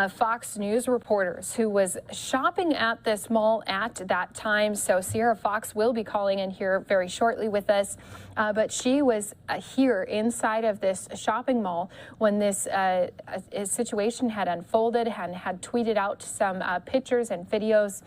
Fox News reporters who was shopping at this mall at that time. So Sierra Fox will be calling in here very shortly with us. But she was here inside of this shopping mall when this situation had unfolded and had tweeted out some pictures and videos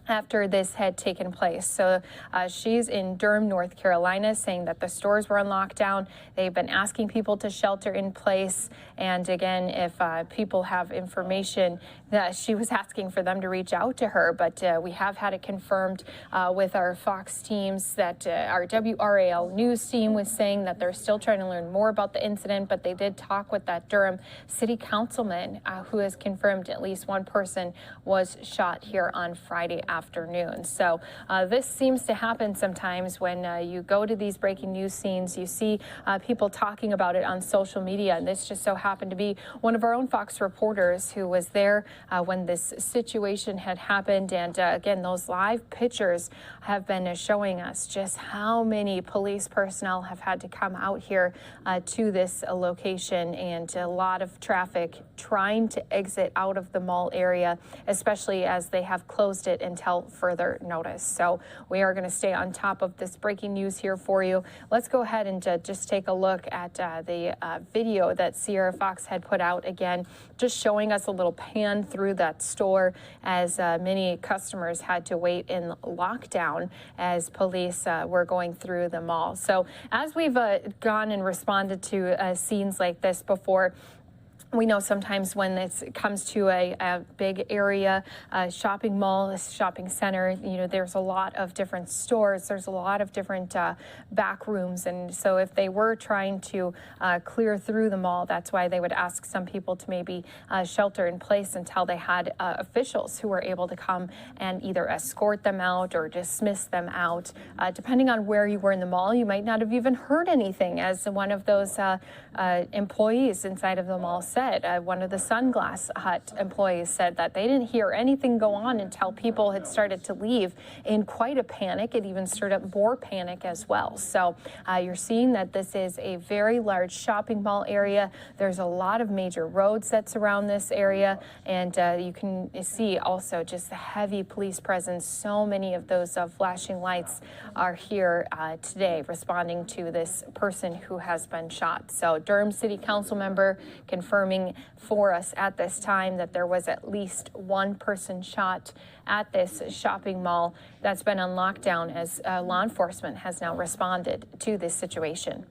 after this had taken place. So she's in Durham, North Carolina, saying that the stores were on lockdown. They've been asking people to shelter in place. And again, if people have information, that she was asking for them to reach out to her. But we have had it confirmed with our Fox teams that our WRAL news team was saying that they're still trying to learn more about the incident, but they did talk with that Durham city councilman who has confirmed at least one person was shot here on Friday afternoon. So this seems to happen sometimes when you go to these breaking news scenes. You see people talking about it on social media, and this just so happened to be one of our own Fox reporters who was there when this situation had happened. And again, those live pictures have been showing us just how many police personnel have had to come out here to this location, and a lot of traffic trying to exit out of the mall area, especially as they have closed it until further notice. So we are going to stay on top of this breaking news here for you. Let's go ahead and just take a look at the video that Sierra Fox had put out, again, just showing us a little pan through that store as many customers had to wait in lockdown as police were going through the mall. So as we've gone and responded to scenes like this before, we know sometimes when it comes to a big area, shopping mall, a shopping center, you know, there's a lot of different stores, there's a lot of different back rooms. And so if they were trying to clear through the mall, that's why they would ask some people to maybe shelter in place until they had officials who were able to come and either escort them out or dismiss them out. Depending on where you were in the mall, you might not have even heard anything, as one of those employees inside of the mall said. One of the Sunglass Hut employees said that they didn't hear anything go on until people had started to leave in quite a panic. It even stirred up more panic as well. So you're seeing that this is a very large shopping mall area. There's a lot of major roads that surround this area, and you can see also just the heavy police presence. So many of those flashing lights are here today responding to this person who has been shot. So Durham City Council member confirming for us at this time that there was at least one person shot at this shopping mall that's been on lockdown, as law enforcement has now responded to this situation.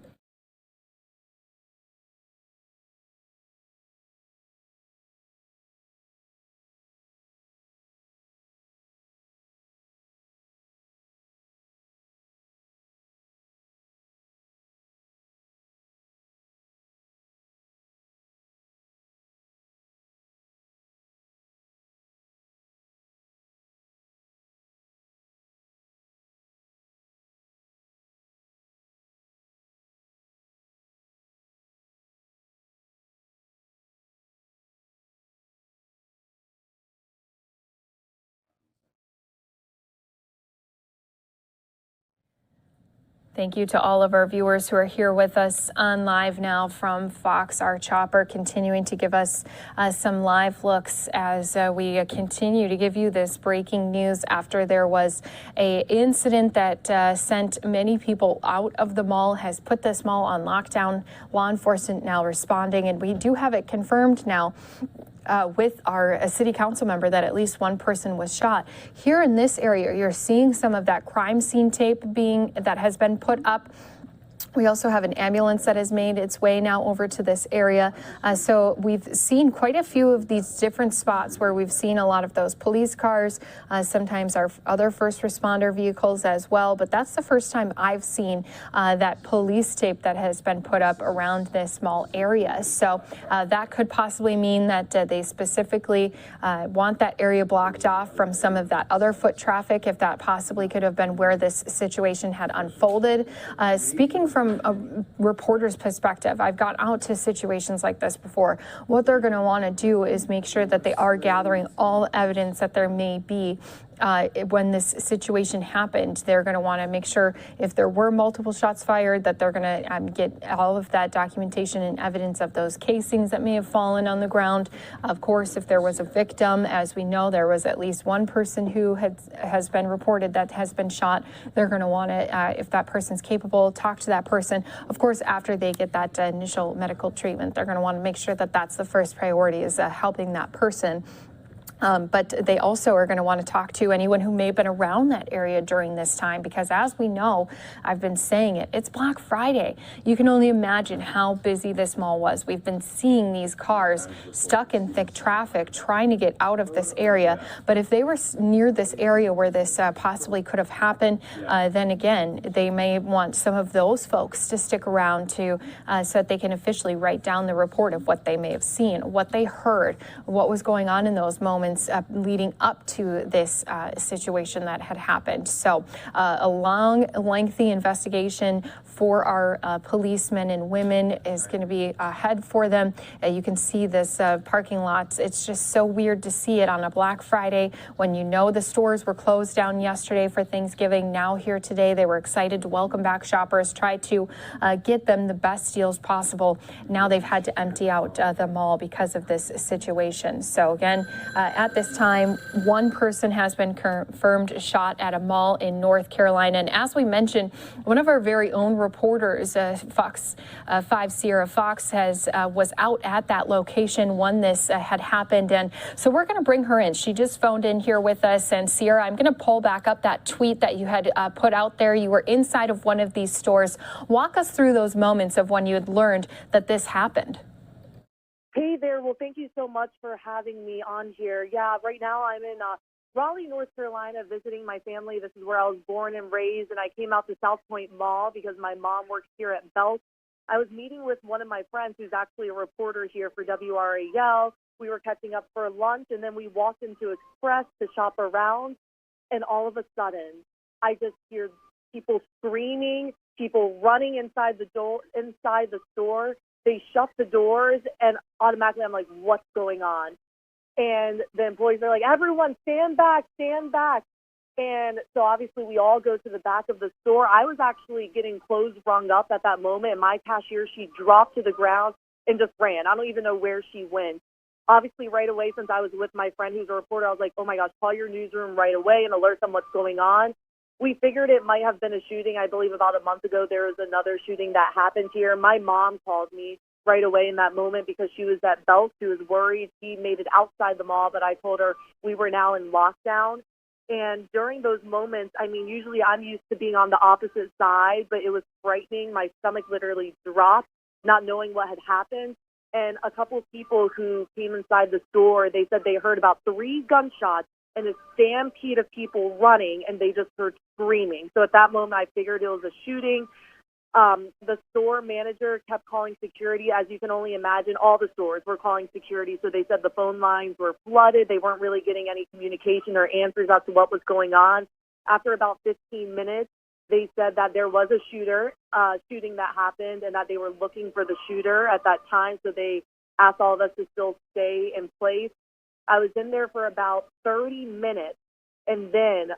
Thank you to all of our viewers who are here with us on Live Now from Fox. Our chopper continuing to give us some live looks as we continue to give you this breaking news after there was a incident that sent many people out of the mall, has put this mall on lockdown. Law enforcement now responding, and we do have it confirmed now with our city council member that at least one person was shot. Here in this area, you're seeing some of that crime scene tape that has been put up. We also have an ambulance that has made its way now over to this area. So we've seen quite a few of these different spots where we've seen a lot of those police cars, sometimes our other first responder vehicles as well. But that's the first time I've seen that police tape that has been put up around this mall area. So that could possibly mean that they specifically want that area blocked off from some of that other foot traffic, if that possibly could have been where this situation had unfolded. Speaking from a reporter's perspective, I've got out to situations like this before. What they're going to want to do is make sure that they are gathering all evidence that there may be when this situation happened, they're going to want to make sure if there were multiple shots fired, that they're going to get all of that documentation and evidence of those casings that may have fallen on the ground. Of course, if there was a victim, as we know, there was at least one person who has been reported that has been shot. They're going to want to, if that person's capable, talk to that person. Of course, after they get that initial medical treatment, they're going to want to make sure that that's the first priority, is helping that person. But they also are going to want to talk to anyone who may have been around that area during this time, because as we know, I've been saying it, it's Black Friday. You can only imagine how busy this mall was. We've been seeing these cars stuck in thick traffic trying to get out of this area. But if they were near this area where this possibly could have happened, then again, they may want some of those folks to stick around to so that they can officially write down the report of what they may have seen, what they heard, what was going on in those moments leading up to this situation that had happened. So a long, lengthy investigation for our policemen and women is going to be ahead for them. You can see this parking lot. It's just so weird to see it on a Black Friday when you know the stores were closed down yesterday for Thanksgiving. Now here today, they were excited to welcome back shoppers, try to get them the best deals possible. Now they've had to empty out the mall because of this situation. So again, at this time, one person has been confirmed shot at a mall in North Carolina. And as we mentioned, one of our very own reporters, Fox 5 Sierra Fox, was out at that location when this had happened. And so we're going to bring her in. She just phoned in here with us. And Sierra, I'm going to pull back up that tweet that you had put out there. You were inside of one of these stores. Walk us through those moments of when you had learned that this happened. Hey there. Well, thank you so much for having me on here. Yeah, right now I'm in Raleigh, North Carolina, visiting my family. This is where I was born and raised, and I came out to Southpoint Mall because my mom works here at Belk. I was meeting with one of my friends who's actually a reporter here for WRAL. We were catching up for lunch, and then we walked into Express to shop around, and all of a sudden, I just hear people screaming, people running inside the store. They shut the doors, and automatically I'm like, what's going on? And the employees are like, everyone stand back, stand back. And so obviously we all go to the back of the store. I was actually getting clothes rung up at that moment, and my cashier, she dropped to the ground and just ran. I don't even know where she went. Obviously right away, since I was with my friend who's a reporter, I was like, oh my gosh, call your newsroom right away and alert them what's going on. We figured it might have been a shooting. I believe about a month ago, there was another shooting that happened here. My mom called me right away in that moment because she was at Belk. She was worried. She made it outside the mall, but I told her we were now in lockdown. And during those moments, I mean, usually I'm used to being on the opposite side, but it was frightening. My stomach literally dropped, not knowing what had happened. And a couple of people who came inside the store, they said they heard about 3 gunshots and a stampede of people running, and they just heard screaming. So at that moment, I figured it was a shooting. The store manager kept calling security. As you can only imagine, all the stores were calling security. So they said the phone lines were flooded. They weren't really getting any communication or answers as to what was going on. After about 15 minutes, they said that there was a shooting that happened, and that they were looking for the shooter at that time. So they asked all of us to still stay in place. I was in there for about 30 minutes, and then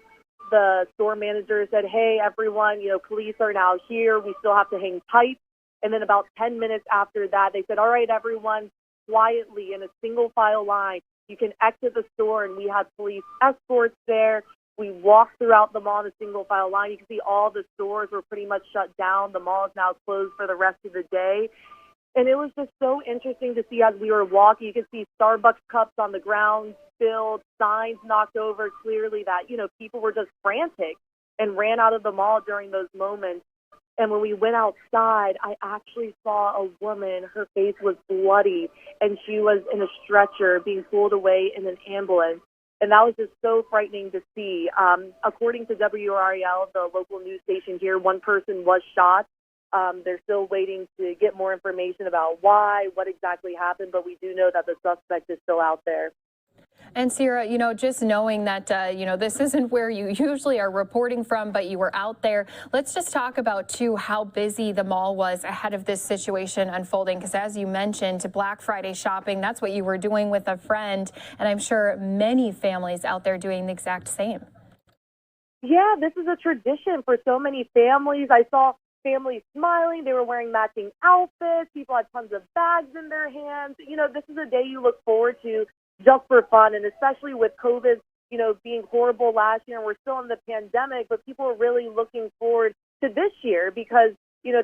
the store manager said, hey, everyone, police are now here. We still have to hang tight. And then about 10 minutes after that, they said, all right, everyone, quietly in a single file line, you can exit the store. And we had police escorts there. We walked throughout the mall in a single file line. You can see all the stores were pretty much shut down. The mall is now closed for the rest of the day. And it was just so interesting to see as we were walking. You could see Starbucks cups on the ground spilled, signs knocked over, clearly that, people were just frantic and ran out of the mall during those moments. And when we went outside, I actually saw a woman. Her face was bloody, and she was in a stretcher being pulled away in an ambulance. And that was just so frightening to see. According to WRAL, the local news station here, one person was shot. They're still waiting to get more information about what exactly happened, but we do know that the suspect is still out there. And Sierra, just knowing that, this isn't where you usually are reporting from, but you were out there. Let's just talk about, too, how busy the mall was ahead of this situation unfolding. Because as you mentioned, Black Friday shopping, that's what you were doing with a friend. And I'm sure many families out there doing the exact same. Yeah, this is a tradition for so many families. I saw families smiling. They were wearing matching outfits. People had tons of bags in their hands. This is a day you look forward to just for fun, and especially with COVID, being horrible last year, and we're still in the pandemic, but people are really looking forward to this year because,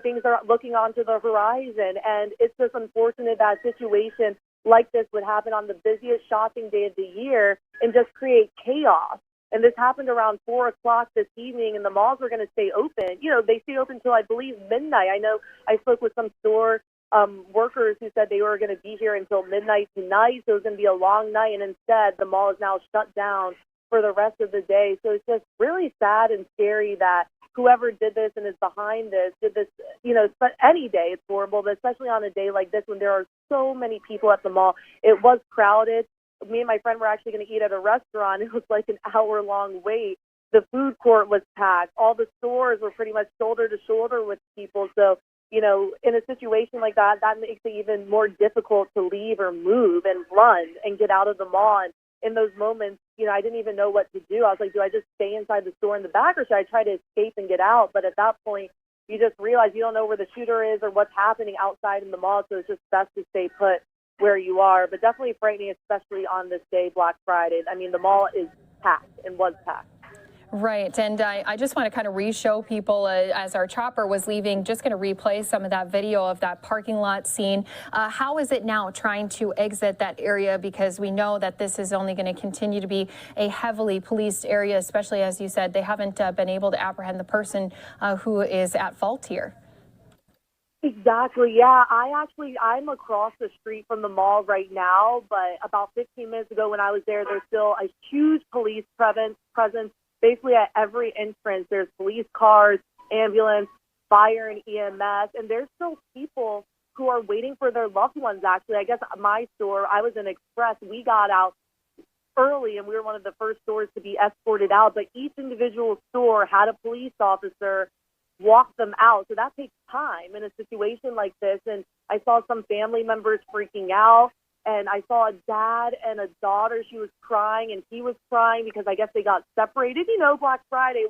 things are looking onto the horizon, and it's just unfortunate that a situation like this would happen on the busiest shopping day of the year and just create chaos. And this happened around 4 o'clock this evening, and the malls were going to stay open. They stay open until, I believe, midnight. I know I spoke with some store workers who said they were going to be here until midnight tonight, so it was going to be a long night, and instead the mall is now shut down for the rest of the day. So it's just really sad and scary that whoever did this and is behind this did this, but any day it's horrible, but especially on a day like this when there are so many people at the mall. It was crowded. Me and my friend were actually going to eat at a restaurant. It was like an hour-long wait. The food court was packed. All the stores were pretty much shoulder to shoulder with people. So, in a situation like that, that makes it even more difficult to leave or move and run and get out of the mall. And in those moments, I didn't even know what to do. I was like, do I just stay inside the store in the back or should I try to escape and get out? But at that point, you just realize you don't know where the shooter is or what's happening outside in the mall. So it's just best to stay put where you are, but definitely frightening, especially on this day, Black Friday. I mean, the mall is packed and was packed. Right. And I just want to kind of re-show people as our chopper was leaving, just going to replay some of that video of that parking lot scene. How is it now trying to exit that area? Because we know that this is only going to continue to be a heavily policed area, especially as you said, they haven't been able to apprehend the person who is at fault here. Exactly. Yeah, I'm across the street from the mall right now, but about 15 minutes ago when I was there, there's still a huge police presence basically at every entrance. There's police cars, ambulance, fire and EMS, and there's still people who are waiting for their loved ones. Actually, I guess my store, I was in Express, we got out early and we were one of the first stores to be escorted out, but each individual store had a police officer walk them out. So that takes time in a situation like this. And I saw some family members freaking out. And I saw a dad and a daughter. She was crying and he was crying because I guess they got separated. Black Friday,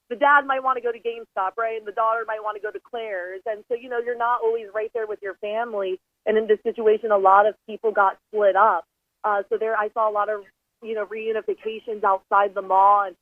the dad might want to go to GameStop, right? And the daughter might want to go to Claire's. And so, you're not always right there with your family. And in this situation, a lot of people got split up. So there, I saw a lot of, reunifications outside the mall. And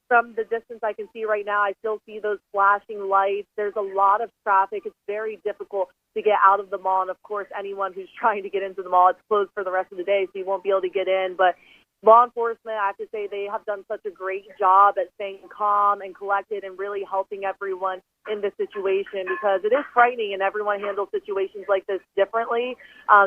from the distance I can see right now, I still see those flashing lights. There's a lot of traffic. It's very difficult to get out of the mall. And, of course, anyone who's trying to get into the mall, it's closed for the rest of the day, so you won't be able to get in. But law enforcement, I have to say, they have done such a great job at staying calm and collected and really helping everyone in this situation because it is frightening and everyone handles situations like this differently.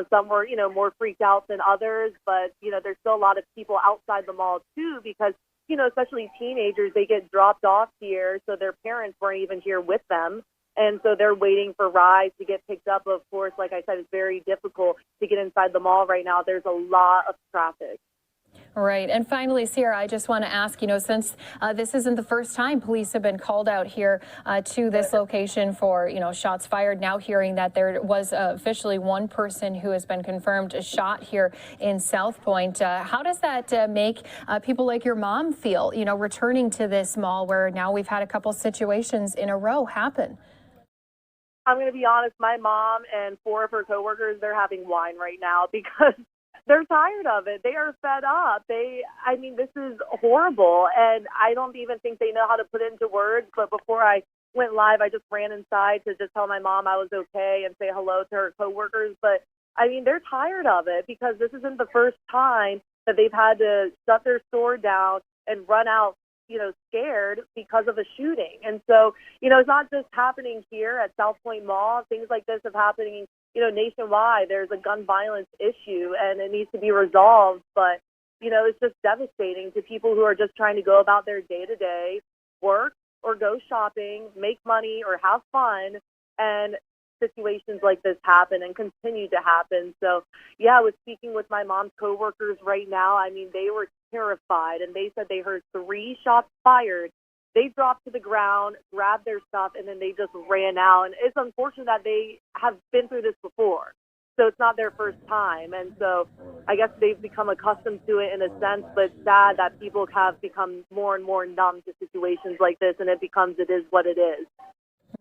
Some were, more freaked out than others. But, there's still a lot of people outside the mall, too, because especially teenagers, they get dropped off here, so their parents weren't even here with them. And so they're waiting for rides to get picked up. Of course, like I said, it's very difficult to get inside the mall right now. There's a lot of traffic. Right. And finally, Sierra, I just want to ask, since this isn't the first time police have been called out here to this location for, shots fired, now hearing that there was officially one person who has been confirmed shot here in Southpoint. How does that make people like your mom feel, returning to this mall where now we've had a couple situations in a row happen? I'm going to be honest, my mom and 4 of her coworkers, they're having wine right now because they're tired of it. They are fed up. This is horrible. And I don't even think they know how to put it into words. But before I went live, I just ran inside to just tell my mom I was okay and say hello to her coworkers. But they're tired of it because this isn't the first time that they've had to shut their store down and run out, scared because of a shooting. And so, it's not just happening here at Southpoint Mall. Things like this are happening nationwide. There's a gun violence issue and it needs to be resolved. But, it's just devastating to people who are just trying to go about their day-to-day work or go shopping, make money or have fun. And situations like this happen and continue to happen. So, yeah, I was speaking with my mom's coworkers right now. I mean, they were terrified, and they said they heard 3 shots fired. They dropped to the ground, grabbed their stuff, and then they just ran out. And it's unfortunate that they have been through this before. So it's not their first time. And so I guess they've become accustomed to it in a sense, but sad that people have become more and more numb to situations like this, and it is what it is.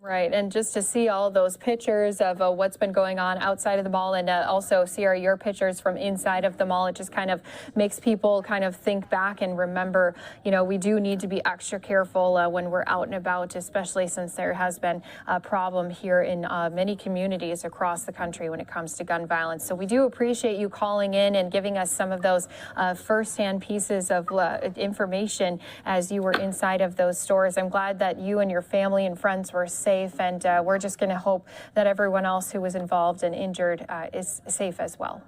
Right, and just to see all those pictures of what's been going on outside of the mall, and also, Sierra, your pictures from inside of the mall, it just kind of makes people kind of think back and remember, you know, we do need to be extra careful when we're out and about, especially since there has been a problem here in many communities across the country when it comes to gun violence. So we do appreciate you calling in and giving us some of those firsthand pieces of information as you were inside of those stores. I'm glad that you and your family and friends were safe, and we're just going to hope that everyone else who was involved and injured is safe as well.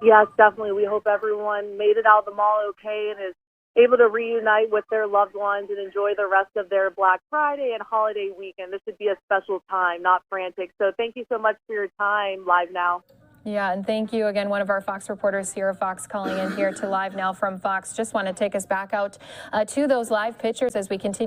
Yes, definitely. We hope everyone made it out of the mall okay and is able to reunite with their loved ones and enjoy the rest of their Black Friday and holiday weekend. This should be a special time, not frantic. So thank you so much for your time, Live Now. Yeah, and thank you again, one of our Fox reporters, Sierra Fox, calling in here to Live Now from Fox. Just want to take us back out to those live pictures as we continue.